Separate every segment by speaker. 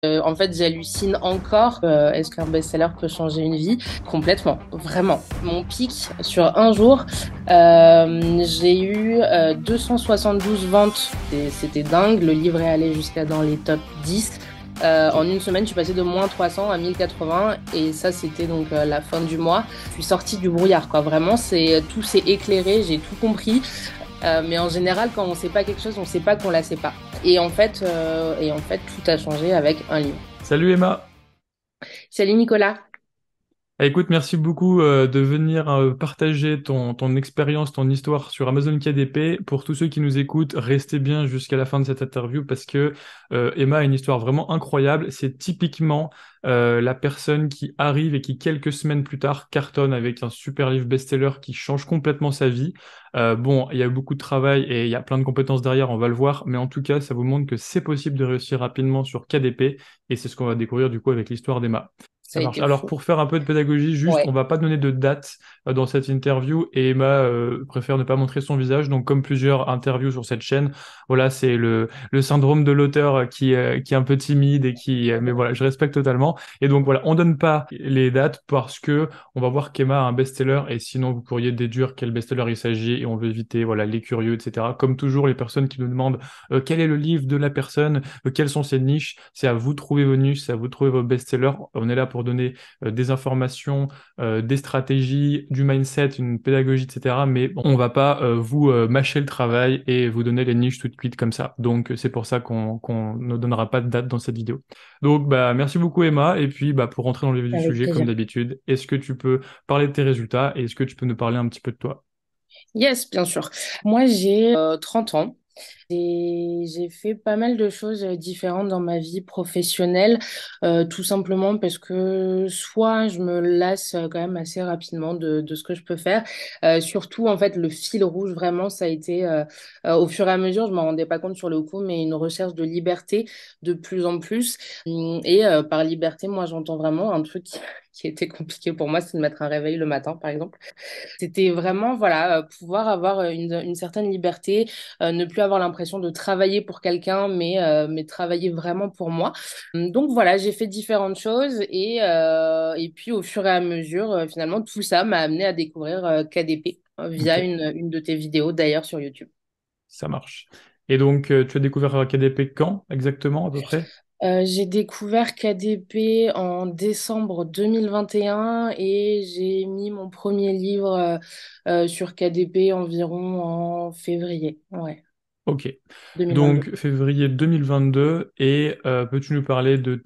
Speaker 1: En fait, j'hallucine encore. Est-ce qu'un best-seller peut changer une vie? Complètement, vraiment. Mon pic sur un jour, j'ai eu 272 ventes. C'était dingue. Le livre est allé jusqu'à dans les top 10. En une semaine, je suis passée de moins 300 à 1080 et ça, c'était donc la fin du mois. Je suis sortie du brouillard, quoi. Vraiment, tout s'est éclairé, j'ai tout compris. Mais en général, quand on sait pas quelque chose, on sait pas qu'on la sait pas. Et en fait, tout a changé avec un livre.
Speaker 2: Salut Emma.
Speaker 1: Salut Nicolas.
Speaker 2: Écoute, merci beaucoup de venir partager ton expérience, ton histoire sur Amazon KDP. Pour tous ceux qui nous écoutent, restez bien jusqu'à la fin de cette interview parce que Emma a une histoire vraiment incroyable. C'est typiquement la personne qui arrive et qui quelques semaines plus tard cartonne avec un super livre best-seller qui change complètement sa vie. Bon, il y a eu beaucoup de travail et il y a plein de compétences derrière, on va le voir, mais en tout cas, ça vous montre que c'est possible de réussir rapidement sur KDP et c'est ce qu'on va découvrir du coup avec l'histoire d'Emma.
Speaker 1: Ça
Speaker 2: Ça
Speaker 1: a
Speaker 2: marche.
Speaker 1: été
Speaker 2: Alors,
Speaker 1: fou.
Speaker 2: pour faire un peu de pédagogie, juste,
Speaker 1: Ouais.
Speaker 2: on va pas donner de date dans cette interview et Emma préfère ne pas montrer son visage. Donc, comme plusieurs interviews sur cette chaîne, voilà, c'est le syndrome de l'auteur qui est un peu timide et mais voilà, je respecte totalement. Et donc, voilà, on donne pas les dates parce que on va voir qu'Emma a un best-seller et sinon, vous pourriez déduire quel best-seller il s'agit et on veut éviter, voilà, les curieux, etc. Comme toujours, les personnes qui nous demandent quel est le livre de la personne, quelles sont ses niches, c'est à vous de trouver vos niches, c'est à vous de trouver vos best-sellers. On est là pour donner des informations, des stratégies, du mindset, une pédagogie, etc. Mais bon, on va pas vous mâcher le travail et vous donner les niches tout de suite comme ça. Donc c'est pour ça qu'on ne donnera pas de date dans cette vidéo. Donc bah merci beaucoup Emma. Et puis bah pour rentrer dans le vif du
Speaker 1: Avec
Speaker 2: sujet, comme
Speaker 1: plaisir.
Speaker 2: d'habitude, est-ce que tu peux parler de tes résultats et est-ce que tu peux nous parler un petit peu de toi?
Speaker 1: Yes, bien sûr. Moi, j'ai 30 ans. Et j'ai fait pas mal de choses différentes dans ma vie professionnelle, tout simplement parce que soit je me lasse quand même assez rapidement de ce que je peux faire. Surtout, en fait, le fil rouge, vraiment, ça a été, au fur et à mesure, je m'en rendais pas compte sur le coup, mais une recherche de liberté de plus en plus. Et par liberté, moi, j'entends vraiment un truc qui était compliqué pour moi, c'est de mettre un réveil le matin, par exemple. C'était vraiment, voilà, pouvoir avoir une certaine liberté, ne plus avoir l'impression de travailler pour quelqu'un, mais travailler vraiment pour moi. Donc voilà, j'ai fait différentes choses et puis au fur et à mesure, finalement, tout ça m'a amené à découvrir KDP via
Speaker 2: Ok,
Speaker 1: une de tes vidéos d'ailleurs sur YouTube.
Speaker 2: ça marche. Et donc tu as découvert KDP quand exactement à peu près?
Speaker 1: J'ai découvert KDP en décembre 2021 et j'ai mis mon premier livre sur KDP environ en février, ouais,
Speaker 2: Ok.
Speaker 1: 2022.
Speaker 2: Donc, février 2022. Et peux-tu nous parler de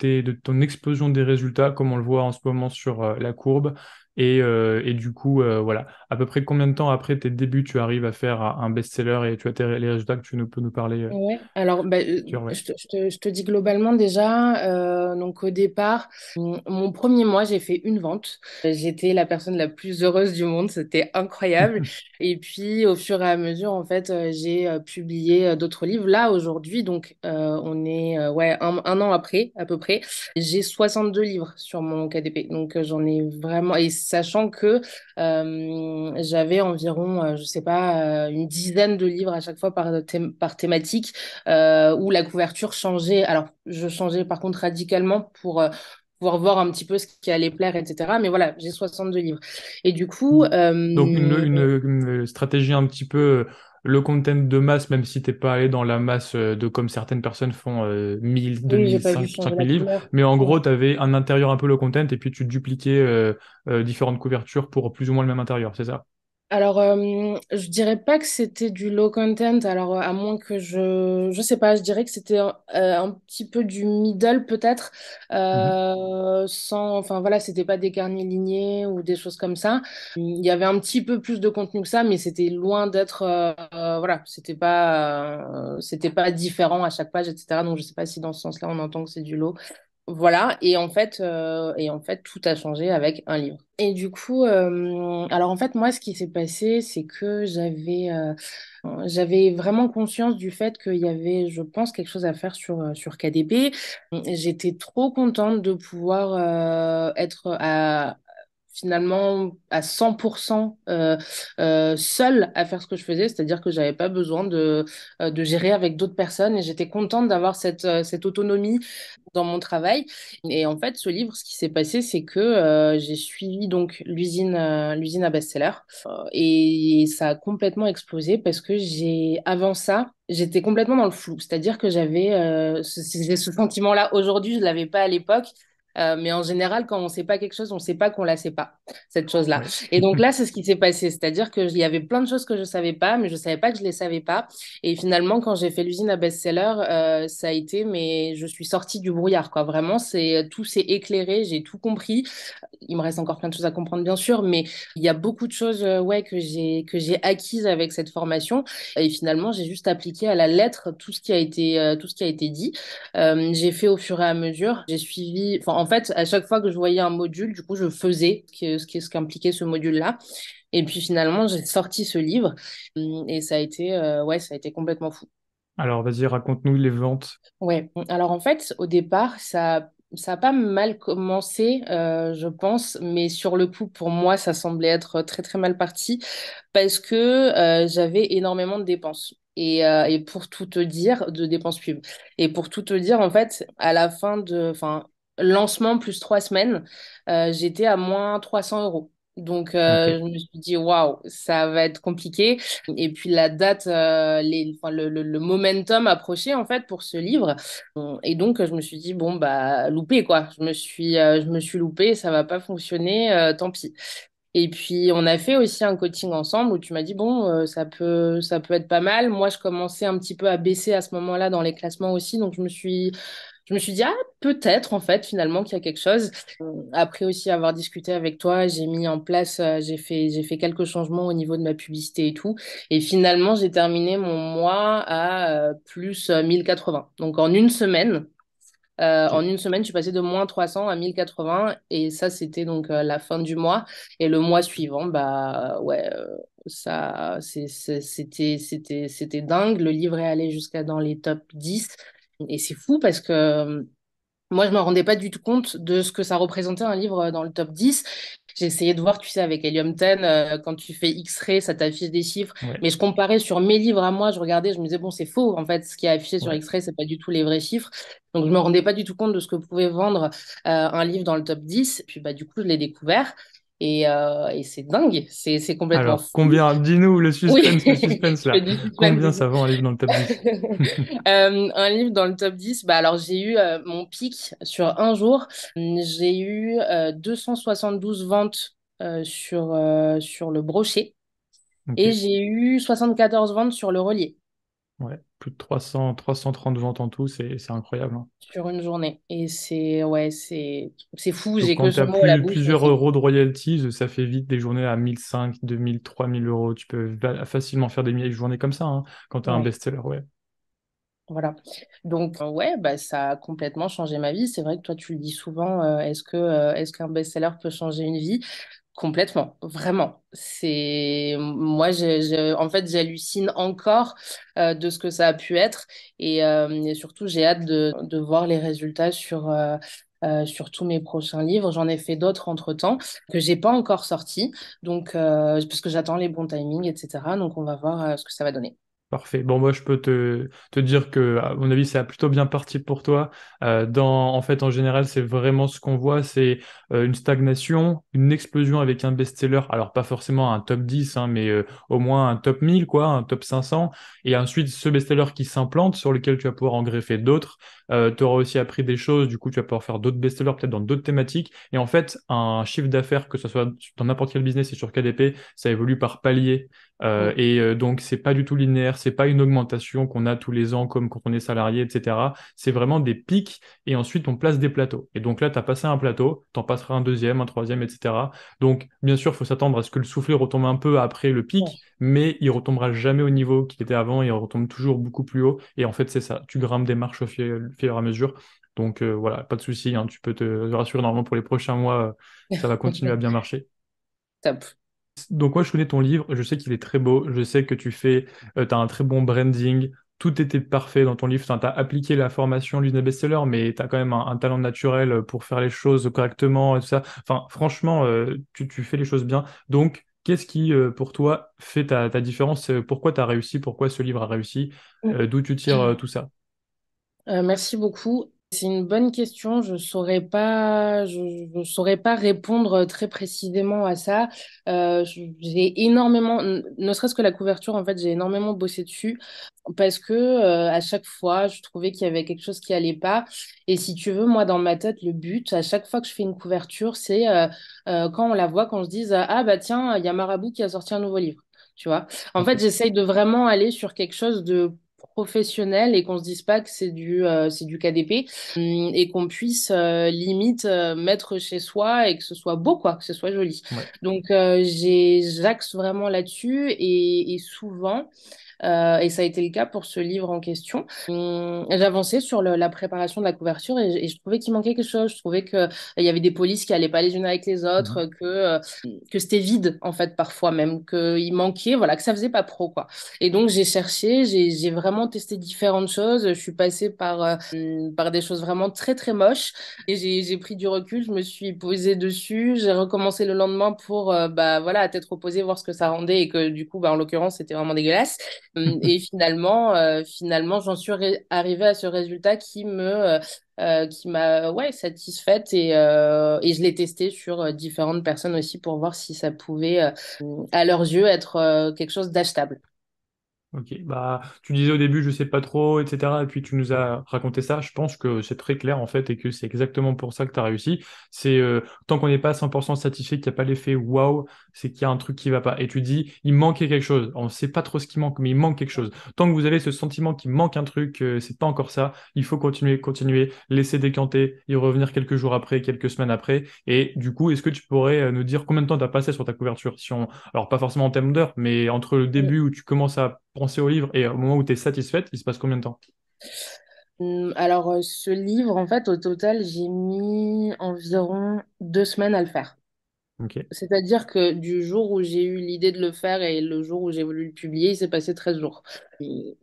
Speaker 2: ton explosion des résultats, comme on le voit en ce moment sur la courbe? Et du coup, voilà, à peu près combien de temps après tes débuts tu arrives à faire un best-seller et tu as les résultats que tu peux nous parler
Speaker 1: Ouais, alors bah,
Speaker 2: ouais.
Speaker 1: je te dis globalement déjà, donc au départ, mon premier mois, j'ai fait une vente. J'étais la personne la plus heureuse du monde, c'était incroyable. Et puis au fur et à mesure, en fait, j'ai publié d'autres livres. Là, aujourd'hui, donc on est ouais, un an après à peu près, j'ai 62 livres sur mon KDP. Donc j'en ai vraiment, et sachant que j'avais environ, je sais pas, une dizaine de livres à chaque fois par thématique, où la couverture changeait. Alors, je changeais par contre radicalement pour pouvoir voir un petit peu ce qui allait plaire, etc. Mais voilà, j'ai 62 livres. Et du coup,
Speaker 2: Donc, une stratégie un petit peu le content de masse, même si t'es pas allé dans la masse de comme certaines personnes font 1000,
Speaker 1: oui, j'ai
Speaker 2: 2000,
Speaker 1: pas dû
Speaker 2: 5
Speaker 1: changer la
Speaker 2: 5000 livres.
Speaker 1: couleur.
Speaker 2: Mais en
Speaker 1: Ouais.
Speaker 2: gros, tu avais un intérieur un peu le content et puis tu dupliquais différentes couvertures pour plus ou moins le même intérieur, c'est ça?
Speaker 1: Alors, je dirais pas que c'était du low content. Alors, à moins que je sais pas, je dirais que c'était un petit peu du middle peut-être,
Speaker 2: Mhm.
Speaker 1: sans, enfin voilà, c'était pas des carnets lignés ou des choses comme ça. Il y avait un petit peu plus de contenu que ça, mais c'était loin d'être, voilà, c'était pas différent à chaque page, etc. Donc, je sais pas si dans ce sens-là, on entend que c'est du low. Voilà, et en fait, tout a changé avec un livre. Et du coup, alors en fait, moi, ce qui s'est passé, c'est que j'avais vraiment conscience du fait qu'il y avait, je pense, quelque chose à faire sur KDP. J'étais trop contente de pouvoir être finalement à 100% seule à faire ce que je faisais, c'est-à-dire que j'avais pas besoin de gérer avec d'autres personnes et j'étais contente d'avoir cette autonomie dans mon travail. Et en fait, ce livre, ce qui s'est passé, c'est que j'ai suivi donc l'usine à best-seller et ça a complètement explosé parce que avant ça, j'étais complètement dans le flou. C'est-à-dire que j'avais j'ai ce sentiment-là aujourd'hui, je l'avais pas à l'époque. Mais en général, quand on sait pas quelque chose, on sait pas qu'on la sait pas, cette chose-là.
Speaker 2: Ouais.
Speaker 1: Et donc là, c'est ce qui s'est passé. C'est-à-dire qu'il y avait plein de choses que je savais pas, mais je savais pas que je les savais pas. Et finalement, quand j'ai fait l'usine à best-seller, ça a été, mais je suis sortie du brouillard, quoi. Vraiment, tout s'est éclairé, j'ai tout compris. Il me reste encore plein de choses à comprendre, bien sûr, mais il y a beaucoup de choses, ouais, que j'ai acquises avec cette formation. Et finalement, j'ai juste appliqué à la lettre tout ce qui a été dit. J'ai fait au fur et à mesure. J'ai suivi, enfin, en fait, à chaque fois que je voyais un module, du coup, je faisais ce qu'impliquait ce module-là. Et puis finalement, j'ai sorti ce livre et ouais, ça a été complètement fou.
Speaker 2: Alors, vas-y, raconte-nous les ventes.
Speaker 1: Ouais. Alors en fait, au départ, ça a pas mal commencé, je pense, mais sur le coup, pour moi, ça semblait être très très mal parti parce que j'avais énormément de dépenses. Et pour tout te dire, de dépenses pub. Et pour tout te dire, en fait, à la fin enfin, lancement plus 3 semaines, j'étais à moins 300 euros. Donc,
Speaker 2: Ok.
Speaker 1: je me suis dit, waouh, ça va être compliqué. Et puis, la date, enfin, le momentum approchait, en fait, pour ce livre. Et donc, je me suis dit, bon, bah, loupé, quoi. Je me suis loupée, ça va pas fonctionner, tant pis. Et puis, on a fait aussi un coaching ensemble où tu m'as dit, bon, ça peut être pas mal. Moi, je commençais un petit peu à baisser à ce moment-là dans les classements aussi. Donc, je me suis dit, ah, peut-être, en fait, finalement, qu'il y a quelque chose. Après aussi avoir discuté avec toi, j'ai mis en place, j'ai fait quelques changements au niveau de ma publicité et tout. Et finalement, j'ai terminé mon mois à plus 1080. Donc, en
Speaker 2: Ok.
Speaker 1: une semaine, je suis passée de moins 300 à 1080 et ça, c'était donc la fin du mois. Et le mois suivant, bah ouais, c'était dingue. Le livre est allé jusqu'à dans les top 10 et c'est fou parce que moi, je me rendais pas du tout compte de ce que ça représentait un livre dans le top 10. J'ai essayé de voir, tu sais, avec Helium 10, quand tu fais X-ray, ça t'affiche des chiffres.
Speaker 2: Ouais.
Speaker 1: Mais je comparais sur mes livres à moi, je regardais, je me disais, bon, c'est faux. En fait, ce qui est affiché sur
Speaker 2: Ouais.
Speaker 1: X-ray, c'est pas du tout les vrais chiffres. Donc, je me rendais pas du tout compte de ce que pouvait vendre un livre dans le top 10. Puis, bah, du coup, je l'ai découvert. Et c'est dingue. C'est complètement
Speaker 2: Alors,
Speaker 1: fou.
Speaker 2: combien? Dis-nous
Speaker 1: Oui,
Speaker 2: le suspense
Speaker 1: je fais
Speaker 2: là.
Speaker 1: du suspense
Speaker 2: Combien
Speaker 1: ici.
Speaker 2: ça vend un livre dans le top 10?
Speaker 1: Un livre dans le top 10, bah alors j'ai eu mon pic sur un jour. J'ai eu 272 ventes sur le brochet
Speaker 2: Ok.
Speaker 1: et j'ai eu 74 ventes sur le relié
Speaker 2: Ouais. Plus de 330 ventes en tout, c'est incroyable, hein.
Speaker 1: sur une journée. Et ouais, c'est fou,
Speaker 2: Donc,
Speaker 1: j'ai
Speaker 2: quand
Speaker 1: que
Speaker 2: tu
Speaker 1: ce
Speaker 2: as
Speaker 1: mot à la bouche, mais
Speaker 2: plusieurs
Speaker 1: c'est
Speaker 2: euros de royalties, ça fait vite des journées à 1 500, 2 000, 3 000 euros. Tu peux facilement faire des milliers de journées comme ça, hein, quand tu as un
Speaker 1: ouais.
Speaker 2: best-seller, ouais.
Speaker 1: Voilà. Donc, ouais, bah, ça a complètement changé ma vie. C'est vrai que toi, tu le dis souvent, est-ce qu'un best-seller peut changer une vie? Complètement, vraiment. Moi, en fait, j'hallucine encore de ce que ça a pu être et surtout, j'ai hâte de voir les résultats sur tous mes prochains livres. J'en ai fait d'autres entre-temps que j'ai pas encore sortis, donc parce que j'attends les bons timings, etc. Donc, on va voir ce que ça va donner.
Speaker 2: Parfait. Bon, moi, je peux te dire que, à mon avis, ça a plutôt bien parti pour toi. En fait, en général, c'est vraiment ce qu'on voit, c'est une stagnation, une explosion avec un best-seller. Alors, pas forcément un top 10, hein, mais au moins un top 1000, quoi, un top 500. Et ensuite, ce best-seller qui s'implante, sur lequel tu vas pouvoir en greffer d'autres. Tu auras aussi appris des choses, du coup, tu vas pouvoir faire d'autres best-sellers, peut-être dans d'autres thématiques. Et en fait, un chiffre d'affaires, que ce soit dans n'importe quel business et sur KDP, ça évolue par palier.
Speaker 1: Mm.
Speaker 2: Donc, c'est pas du tout linéaire, c'est pas une augmentation qu'on a tous les ans comme quand on est salarié, etc. C'est vraiment des pics et ensuite on place des plateaux. Et donc là, tu as passé un plateau, tu en passeras un deuxième, un troisième, etc. Donc, bien sûr, il faut s'attendre à ce que le soufflet retombe un peu après le pic,
Speaker 1: Ouais.
Speaker 2: mais il retombera jamais au niveau qu'il était avant, il retombe toujours beaucoup plus haut. Et en fait, c'est ça, tu grimpes des marches au fur et à mesure. Donc voilà, pas de souci, hein, tu peux te rassurer normalement pour les prochains mois, ça va continuer à bien marcher.
Speaker 1: Top.
Speaker 2: Donc moi je connais ton livre, je sais qu'il est très beau, je sais que t'as un très bon branding, tout était parfait dans ton livre. Enfin, tu as appliqué la formation Luna Best-Seller, mais tu as quand même un talent naturel pour faire les choses correctement et tout ça. Enfin, franchement, tu fais les choses bien. Donc, qu'est-ce qui, pour toi, fait ta différence? Pourquoi tu as réussi? Pourquoi ce livre a réussi? D'où tu tires tout ça?
Speaker 1: Merci beaucoup. C'est une bonne question. Je saurais pas répondre très précisément à ça. J'ai énormément, ne serait-ce que la couverture, en fait, j'ai énormément bossé dessus parce que à chaque fois, je trouvais qu'il y avait quelque chose qui allait pas. Et si tu veux, moi, dans ma tête, le but, à chaque fois que je fais une couverture, c'est quand on la voit, qu'on se dise, ah bah tiens, il y a Marabout qui a sorti un nouveau livre. Tu vois? En fait,
Speaker 2: Ok.
Speaker 1: j'essaye de vraiment aller sur quelque chose de professionnel et qu'on se dise pas que c'est du KDP, et qu'on puisse limite mettre chez soi et que ce soit beau, quoi, que ce soit joli.
Speaker 2: Ouais.
Speaker 1: Donc j'axe vraiment là-dessus et souvent et ça a été le cas pour ce livre en question. J'avançais sur la préparation de la couverture et je trouvais qu'il manquait quelque chose. Je trouvais que il y avait des polices qui allaient pas les unes avec les autres,
Speaker 2: Mhm.
Speaker 1: que c'était vide en fait parfois même, qu'il manquait, voilà, que ça faisait pas pro quoi. Et donc j'ai cherché, j'ai vraiment testé différentes choses. Je suis passée par des choses vraiment très très moches et j'ai pris du recul. Je me suis posée dessus. J'ai recommencé le lendemain pour bah voilà à tête reposée voir ce que ça rendait et que du coup bah en l'occurrence c'était vraiment dégueulasse. Et finalement, j'en suis arrivée à ce résultat qui m'a ouais satisfaite et je l'ai testé sur différentes personnes aussi pour voir si ça pouvait à leurs yeux être quelque chose d'achetable.
Speaker 2: Ok, bah tu disais au début je sais pas trop, etc. Et puis tu nous as raconté ça. Je pense que c'est très clair en fait et que c'est exactement pour ça que tu as réussi. C'est tant qu'on n'est pas 100% satisfait, qu'il n'y a pas l'effet waouh, c'est qu'il y a un truc qui va pas. Et tu dis il manquait quelque chose. On ne sait pas trop ce qui manque, mais il manque quelque chose. Tant que vous avez ce sentiment qu'il manque un truc, c'est pas encore ça. Il faut continuer, continuer, laisser décanter, y revenir quelques jours après, quelques semaines après. Et du coup, est-ce que tu pourrais nous dire combien de temps tu as passé sur ta couverture? Si on alors pas forcément en termes d'heures, mais entre le début où tu commences à penser au livre et au moment où tu es satisfaite, il se passe combien de temps?
Speaker 1: Alors, ce livre, en fait, au total, j'ai mis environ 2 semaines à le faire.
Speaker 2: Ok.
Speaker 1: C'est-à-dire que du jour où j'ai eu l'idée de le faire et le jour où j'ai voulu le publier, il s'est passé 13 jours.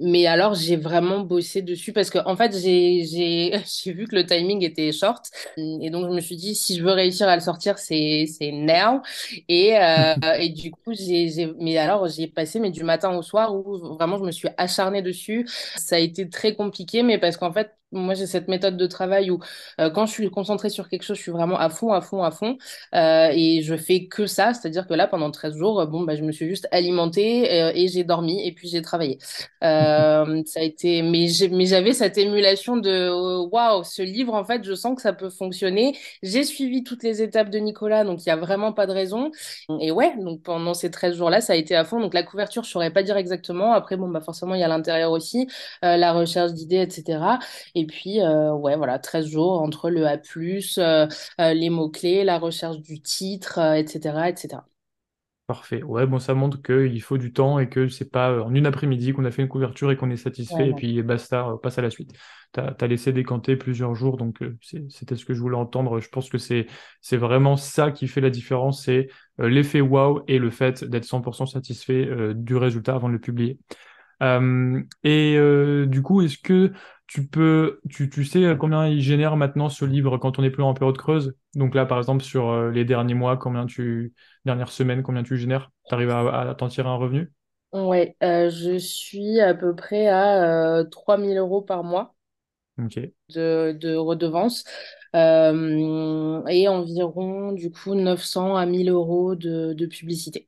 Speaker 1: Mais alors, j'ai vraiment bossé dessus parce que, en fait, j'ai vu que le timing était short. Et donc, je me suis dit, si je veux réussir à le sortir, c'est now. Et du coup, mais alors, j'ai passé mais du matin au soir où vraiment je me suis acharnée dessus. Ça a été très compliqué, mais parce qu'en fait, moi, j'ai cette méthode de travail où quand je suis concentrée sur quelque chose, je suis vraiment à fond, à fond, à fond. Et je fais que ça, c'est-à-dire que là, pendant 13 jours, bon, bah, je me suis juste alimentée et j'ai dormi et puis j'ai travaillé. Ça a été, mais j'avais cette émulation de waouh, ce livre, en fait, je sens que ça peut fonctionner. J'ai suivi toutes les étapes de Nicolas, donc il y a vraiment pas de raison. Et ouais, donc pendant ces 13 jours-là, ça a été à fond. Donc la couverture, je saurais pas dire exactement. Après, bon, bah forcément, il y a l'intérieur aussi, la recherche d'idées, etc. Et puis, ouais, voilà, 13 jours entre le A+, les mots-clés, la recherche du titre, etc., etc.
Speaker 2: Parfait. Ouais, bon, ça montre qu'il faut du temps et que c'est pas en une après-midi qu'on a fait une couverture et qu'on est
Speaker 1: Ouais,
Speaker 2: satisfait et
Speaker 1: non.
Speaker 2: puis basta, passe à la suite. T'as laissé décanter plusieurs jours, donc c'était ce que je voulais entendre. Je pense que c'est vraiment ça qui fait la différence, c'est l'effet wow et le fait d'être 100% satisfait du résultat avant de le publier. Du coup, est-ce que tu sais combien il génère maintenant ce livre quand on est plus en période creuse? Donc là, par exemple, sur les derniers mois, dernières semaines, combien tu génères? T'arrives à t'en tirer un revenu?
Speaker 1: Ouais, je suis à peu près à 3 000 euros par mois
Speaker 2: Ok.
Speaker 1: de redevance et environ du coup 900 à 1 000 euros de publicité.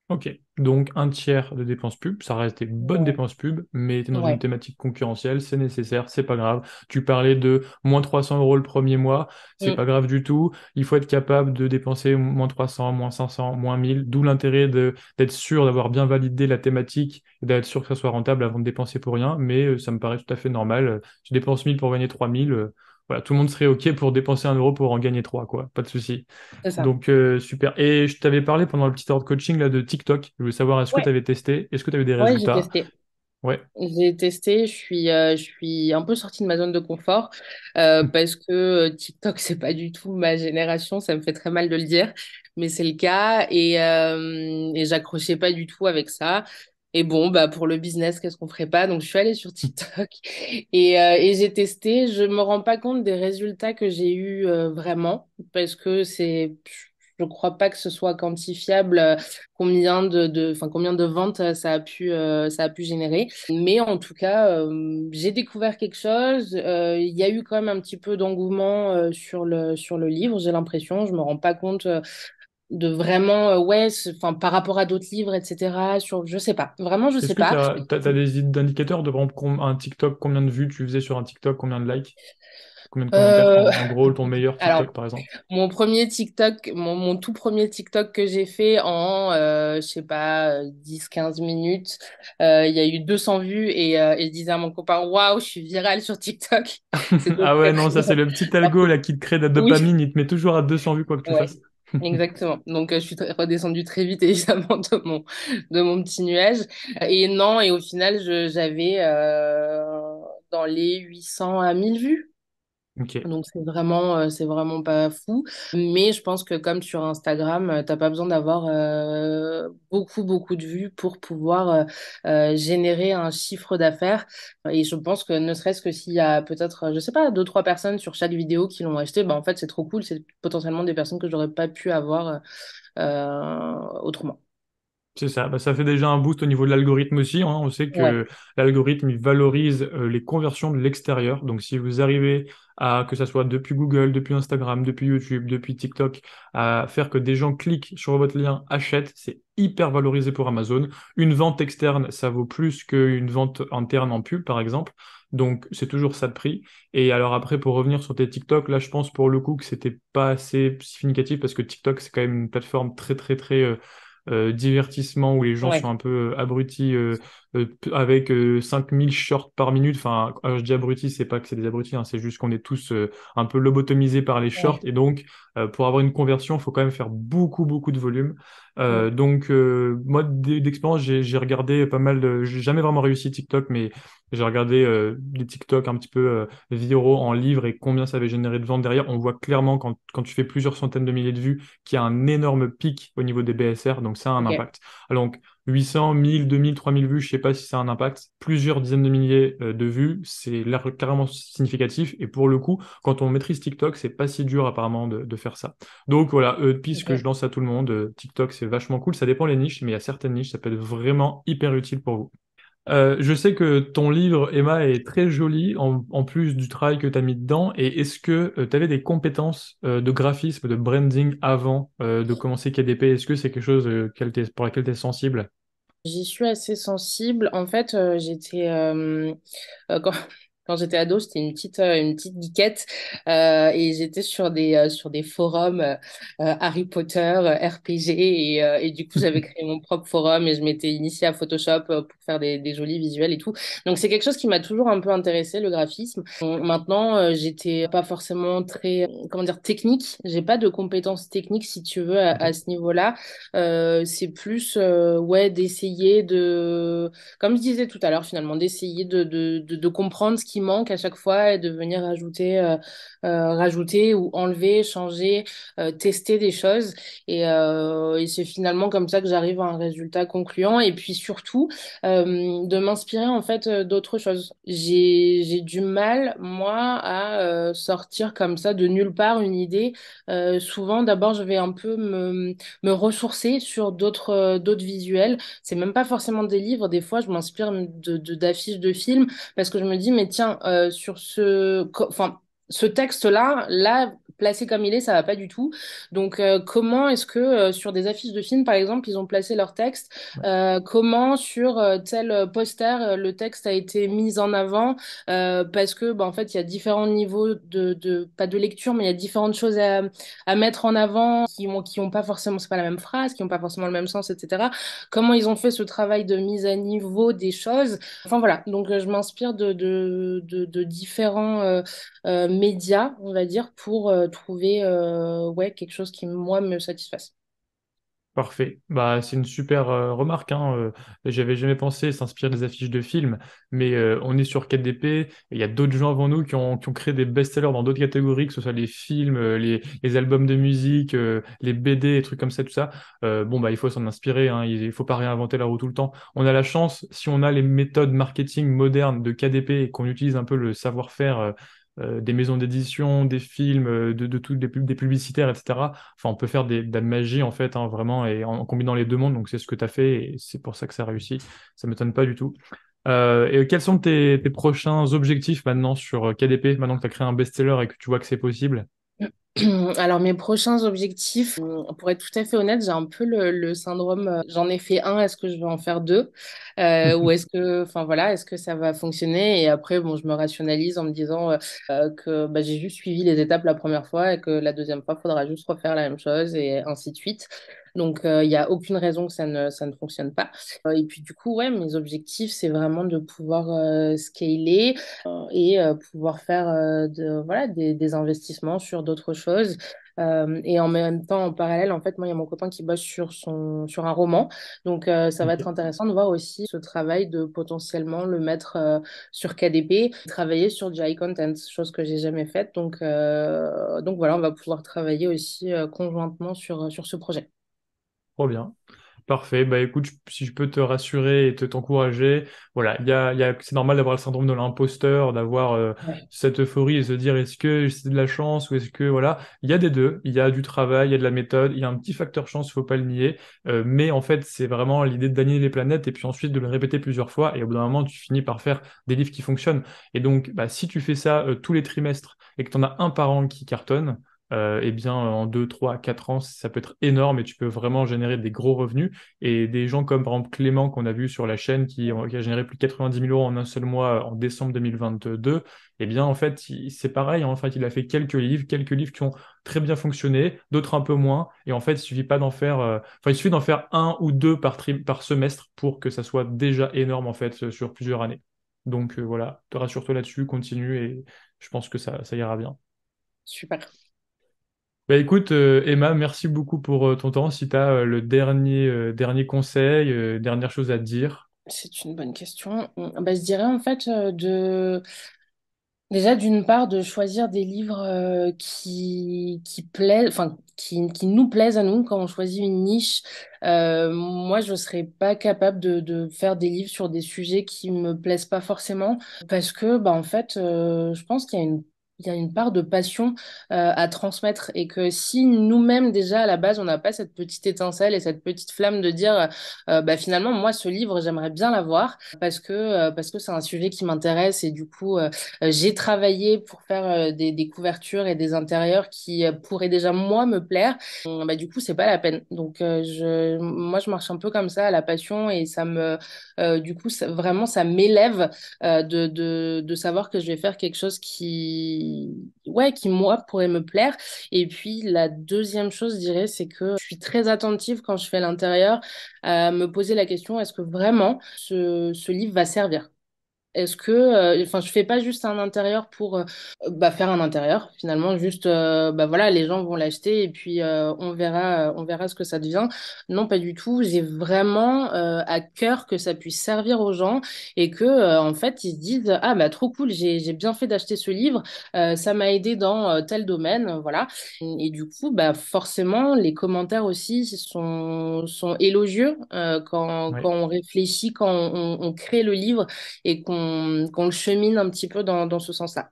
Speaker 2: Ok, donc un tiers de dépenses pub, ça reste des bonnes
Speaker 1: Ouais.
Speaker 2: dépenses pub, mais tu es dans une
Speaker 1: Ouais.
Speaker 2: thématique concurrentielle, c'est nécessaire, c'est pas grave. Tu parlais de moins 300 euros le premier mois, c'est
Speaker 1: Mm,
Speaker 2: pas grave du tout. Il faut être capable de dépenser moins 300, moins 500, moins 1000, d'où l'intérêt d'être sûr d'avoir bien validé la thématique et d'être sûr que ça soit rentable avant de dépenser pour rien, mais ça me paraît tout à fait normal. Tu dépenses 1000 pour gagner 3000, voilà, tout le monde serait OK pour dépenser 1 euro pour en gagner 3, quoi, pas de souci.
Speaker 1: c'est ça.
Speaker 2: Donc, super. Et je t'avais parlé pendant le petit heure de coaching là, de TikTok. Je voulais savoir, est-ce que tu
Speaker 1: Ouais.
Speaker 2: avais testé? Est-ce que tu avais des
Speaker 1: Ouais, j'ai
Speaker 2: résultats?
Speaker 1: testé.
Speaker 2: Ouais.
Speaker 1: J'ai testé, je suis un peu sortie de ma zone de confort parce que TikTok, c'est pas du tout ma génération, ça me fait très mal de le dire, mais c'est le cas et j'accrochais pas du tout avec ça. Et bon, bah pour le business, qu'est-ce qu'on ferait pas? Donc je suis allée sur TikTok et j'ai testé. Je me rends pas compte des résultats que j'ai eu vraiment parce que je crois pas que ce soit quantifiable enfin combien de ventes ça a pu générer. Mais en tout cas, j'ai découvert quelque chose. Il y a eu quand même un petit peu d'engouement sur le livre. J'ai l'impression. Je me rends pas compte. De vraiment ouais enfin par rapport à d'autres livres etc sur je sais pas vraiment je
Speaker 2: Est-ce
Speaker 1: sais
Speaker 2: que
Speaker 1: pas.
Speaker 2: t'as des indicateurs de, par exemple, un TikTok, combien de vues tu faisais sur un TikTok, combien de likes, combien de commentaires?
Speaker 1: Euh,
Speaker 2: En gros, ton meilleur
Speaker 1: alors
Speaker 2: TikTok, par exemple.
Speaker 1: mon premier TikTok mon tout premier TikTok que j'ai fait en je sais pas 10-15 minutes il y a eu 200 vues et je disais à mon copain waouh je suis virale sur TikTok. C'était
Speaker 2: Ah
Speaker 1: très
Speaker 2: ouais, non,
Speaker 1: très
Speaker 2: ça c'est le petit algo là qui te crée de la
Speaker 1: oui.
Speaker 2: dopamine, il te met toujours à 200 vues quoi que tu
Speaker 1: Ouais,
Speaker 2: fasses.
Speaker 1: exactement. Donc, je suis redescendue très vite, évidemment, de mon petit nuage. Et non, et au final, j'avais dans les 800 à 1000 vues.
Speaker 2: Ok.
Speaker 1: Donc, c'est vraiment pas fou. Mais je pense que comme sur Instagram, t'as pas besoin d'avoir beaucoup de vues pour pouvoir générer un chiffre d'affaires. Et je pense que ne serait-ce que s'il y a peut-être, je sais pas, deux, trois personnes sur chaque vidéo qui l'ont acheté, bah, en fait, c'est trop cool. C'est potentiellement des personnes que j'aurais pas pu avoir autrement.
Speaker 2: C'est ça, bah, ça fait déjà un boost au niveau de l'algorithme aussi, hein. On sait
Speaker 1: Ouais,
Speaker 2: que l'algorithme il valorise les conversions de l'extérieur. Donc si vous arrivez à, que ça soit depuis Google, depuis Instagram, depuis YouTube, depuis TikTok, à faire que des gens cliquent sur votre lien, achètent, c'est hyper valorisé pour Amazon. Une vente externe, ça vaut plus qu'une vente interne en pub, par exemple. Donc c'est toujours ça de prix. Et alors après, pour revenir sur tes TikTok, là je pense pour le coup que c'était pas assez significatif parce que TikTok c'est quand même une plateforme divertissement où les gens sont
Speaker 1: ouais,
Speaker 2: un peu abrutis avec 5000 shorts par minute. Enfin, quand je dis abrutis, c'est pas que c'est des abrutis, hein, c'est juste qu'on est tous un peu lobotomisés par les shorts.
Speaker 1: ouais.
Speaker 2: Et donc, pour avoir une conversion, il faut quand même faire beaucoup de volume.
Speaker 1: Mm.
Speaker 2: Donc, moi, d'expérience, j'ai regardé pas mal de... J'ai jamais vraiment réussi TikTok, mais j'ai regardé des TikTok un petit peu viraux en livres et combien ça avait généré de ventes derrière. On voit clairement quand tu fais plusieurs centaines de milliers de vues qu'il y a un énorme pic au niveau des BSR, donc ça a un
Speaker 1: Ok,
Speaker 2: impact. Alors, donc 800, 1000, 2000, 3000 vues, je sais pas si ça a un impact. Plusieurs dizaines de milliers de vues, c'est carrément significatif. Et pour le coup, quand on maîtrise TikTok, c'est pas si dur apparemment de faire ça. Donc voilà, piste que je
Speaker 1: ok.
Speaker 2: lance à tout le monde. TikTok, c'est vachement cool. Ça dépend les niches, mais il y a certaines niches, ça peut être vraiment hyper utile pour vous. Je sais que ton livre, Emma, est très joli en plus du travail que tu as mis dedans. Et est-ce que tu avais des compétences de graphisme, de branding avant de commencer KDP? Est-ce que c'est quelque chose pour laquelle tu es sensible?
Speaker 1: J'y suis assez sensible. En fait, quand, quand j'étais ado, j'étais une petite geekette et j'étais sur des forums Harry Potter, RPG et du coup j'avais créé mon propre forum et je m'étais initiée à Photoshop pour faire des jolis visuels et tout. Donc c'est quelque chose qui m'a toujours un peu intéressé, le graphisme. Maintenant, j'étais pas forcément très, comment dire, technique. J'ai pas de compétences techniques si tu veux
Speaker 2: Ok.
Speaker 1: à ce niveau-là. C'est plus ouais d'essayer de comme je disais tout à l'heure finalement d'essayer de comprendre ce qui manque à chaque fois et de venir rajouter ou enlever changer tester des choses et c'est finalement comme ça que j'arrive à un résultat concluant et puis surtout de m'inspirer en fait d'autres choses. J'ai du mal moi à sortir comme ça de nulle part une idée. Souvent d'abord je vais un peu me ressourcer sur d'autres visuels. C'est même pas forcément des livres. Des fois, je m'inspire d'affiches de films parce que je me dis, mais tiens, sur enfin, ce texte-là, là, placé comme il est, ça va pas du tout. Donc, comment est-ce que sur des affiches de films, par exemple, ils ont placé leur texte?
Speaker 2: Ouais.
Speaker 1: Comment sur tel poster, le texte a été mis en avant? Parce que, bah, en fait, il y a différents niveaux pas de lecture, mais il y a différentes choses à mettre en avant qui ont pas forcément, c'est pas la même phrase, qui ont pas forcément le même sens, etc. Comment ils ont fait ce travail de mise à niveau des choses. Enfin voilà, donc je m'inspire de différents médias, on va dire, pour trouver ouais, quelque chose qui, moi, me satisfasse.
Speaker 2: Parfait. Bah, c'est une super remarque, hein. J'avais jamais pensé s'inspirer des affiches de films, mais on est sur 4DP. Et il y a d'autres gens avant nous qui ont créé des best-sellers dans d'autres catégories, que ce soit les films, les albums de musique, les BD, et trucs comme ça, tout ça. Bon, bah, il faut s'en inspirer, hein. Il faut pas réinventer la roue tout le temps. On a la chance, si on a les méthodes marketing modernes de KDP et qu'on utilise un peu le savoir-faire des maisons d'édition, des films, de toutes des publicitaires, etc. Enfin, on peut faire de la magie, en fait, hein, vraiment, et en combinant les deux mondes. Donc, c'est ce que tu as fait et c'est pour ça que ça réussit. Ça m'étonne pas du tout. Et quels sont tes prochains objectifs maintenant sur KDP, maintenant que tu as créé un best-seller et que tu vois que c'est possible?
Speaker 1: Alors, mes prochains objectifs, pour être tout à fait honnête, j'ai un peu le syndrome, j'en ai fait un, est-ce que je vais en faire deux? Ou est-ce que, enfin voilà, est-ce que ça va fonctionner? Et après, bon, je me rationalise en me disant que bah, j'ai juste suivi les étapes la première fois et que la deuxième fois, il faudra juste refaire la même chose et ainsi de suite. Donc, il n'y a aucune raison que ça ne fonctionne pas. Et puis, du coup, ouais, mes objectifs, c'est vraiment de pouvoir scaler et pouvoir faire voilà, des investissements sur d'autres choses. Et en même temps, en parallèle, en fait, moi, il y a mon copain qui bosse sur un roman. Donc, ça va être
Speaker 2: Ok.
Speaker 1: intéressant de voir aussi ce travail de potentiellement le mettre sur KDP, travailler sur du high content, chose que j'ai jamais faite. Donc voilà, on va pouvoir travailler aussi conjointement sur ce projet.
Speaker 2: Trop bien. Parfait. Bah écoute, si je peux te rassurer et te t'encourager, voilà, c'est normal d'avoir le syndrome de l'imposteur, d'avoir
Speaker 1: Ouais.
Speaker 2: cette euphorie et se dire est-ce que c'est de la chance ou est-ce que voilà, il y a des deux, il y a du travail, il y a de la méthode, il y a un petit facteur chance, il faut pas le nier, mais en fait c'est vraiment l'idée de gagner les planètes et puis ensuite de le répéter plusieurs fois et au bout d'un moment tu finis par faire des livres qui fonctionnent. Et donc bah, si tu fais ça tous les trimestres et que tu en as un par an qui cartonne, eh bien, en 2, 3, 4 ans, ça peut être énorme et tu peux vraiment générer des gros revenus. Et des gens comme par exemple Clément qu'on a vu sur la chaîne qui a généré plus de 90 000 euros en un seul mois en décembre 2022, eh bien en fait c'est pareil, hein. En fait il a fait quelques livres qui ont très bien fonctionné, d'autres un peu moins. Et en fait il suffit pas d'en faire, enfin il suffit d'en faire un ou deux par semestre pour que ça soit déjà énorme en fait sur plusieurs années. Donc voilà, te rassure-toi là-dessus, continue et je pense que ça ira bien.
Speaker 1: Super.
Speaker 2: Bah écoute, Emma, merci beaucoup pour ton temps. Si tu as le dernier conseil, dernière chose à te dire.
Speaker 1: C'est une bonne question. Bah, je dirais en fait déjà, d'une part, de choisir des livres qui plaisent, enfin, qui nous plaisent à nous quand on choisit une niche. Moi, je serais pas capable de faire des livres sur des sujets qui me plaisent pas forcément parce que, bah, en fait, je pense il y a une part de passion à transmettre et que si nous-mêmes, déjà, à la base, on n'a pas cette petite étincelle et cette petite flamme de dire, bah, finalement, moi, ce livre, j'aimerais bien l'avoir parce que c'est un sujet qui m'intéresse et du coup, j'ai travaillé pour faire des couvertures et des intérieurs qui pourraient déjà moi me plaire. Bah, du coup, c'est pas la peine. Donc, moi, je marche un peu comme ça à la passion et du coup, vraiment, ça m'élève de savoir que je vais faire quelque chose ouais, qui moi pourrait me plaire. Et puis, la deuxième chose, je dirais, c'est que je suis très attentive quand je fais l'intérieur à me poser la question, est-ce que vraiment ce livre va servir? Est-ce que, enfin, je fais pas juste un intérieur pour bah, faire un intérieur. Finalement, juste, bah voilà, les gens vont l'acheter et puis on verra ce que ça devient. Non, pas du tout. J'ai vraiment à cœur que ça puisse servir aux gens et que, en fait, ils se disent, ah bah trop cool, j'ai bien fait d'acheter ce livre. Ça m'a aidé dans tel domaine, voilà. Et du coup, bah forcément, les commentaires aussi sont élogieux quand
Speaker 2: Ouais.
Speaker 1: on réfléchit, quand on crée le livre et qu'on le chemine un petit peu dans ce sens-là.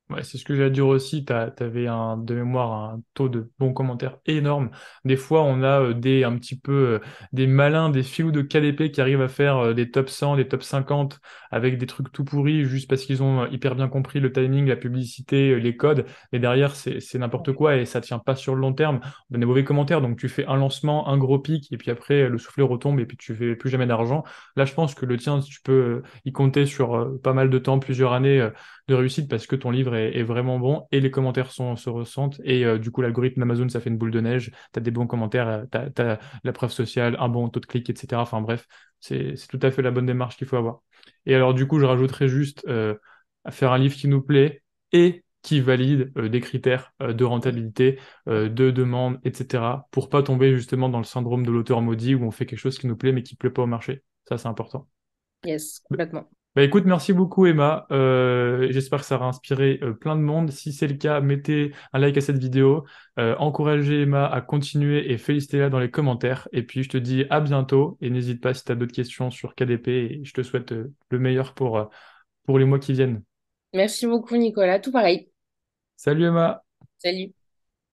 Speaker 2: Ouais, c'est ce que j'allais dire aussi. T'avais de mémoire un taux de bons commentaires énorme. Des fois, on a un petit peu des malins, des filous de KDP qui arrivent à faire des top 100, des top 50 avec des trucs tout pourris juste parce qu'ils ont hyper bien compris le timing, la publicité, les codes. Mais derrière, c'est n'importe quoi et ça tient pas sur le long terme. On a des mauvais commentaires. Donc, tu fais un lancement, un gros pic et puis après, le soufflet retombe et puis tu fais plus jamais d'argent. Là, je pense que le tien, tu peux y compter sur pas mal de temps, plusieurs années de réussite parce que ton livre est vraiment bon et les commentaires se ressentent et du coup l'algorithme d'Amazon ça fait une boule de neige, t'as des bons commentaires, t'as la preuve sociale, un bon taux de clic, etc. Enfin bref, c'est tout à fait la bonne démarche qu'il faut avoir. Et alors du coup je rajouterais juste à faire un livre qui nous plaît et qui valide des critères de rentabilité, de demande, etc. pour pas tomber justement dans le syndrome de l'auteur maudit où on fait quelque chose qui nous plaît mais qui plaît pas au marché. Ça, c'est important.
Speaker 1: Yes, complètement.
Speaker 2: Bah écoute, merci beaucoup Emma. J'espère que ça aura inspiré plein de monde. Si c'est le cas, mettez un like à cette vidéo. Encouragez Emma à continuer et félicitez-la dans les commentaires. Et puis je te dis à bientôt et n'hésite pas si tu as d'autres questions sur KDP et je te souhaite le meilleur pour les mois qui viennent.
Speaker 1: Merci beaucoup, Nicolas. Tout pareil.
Speaker 2: Salut Emma!
Speaker 1: Salut.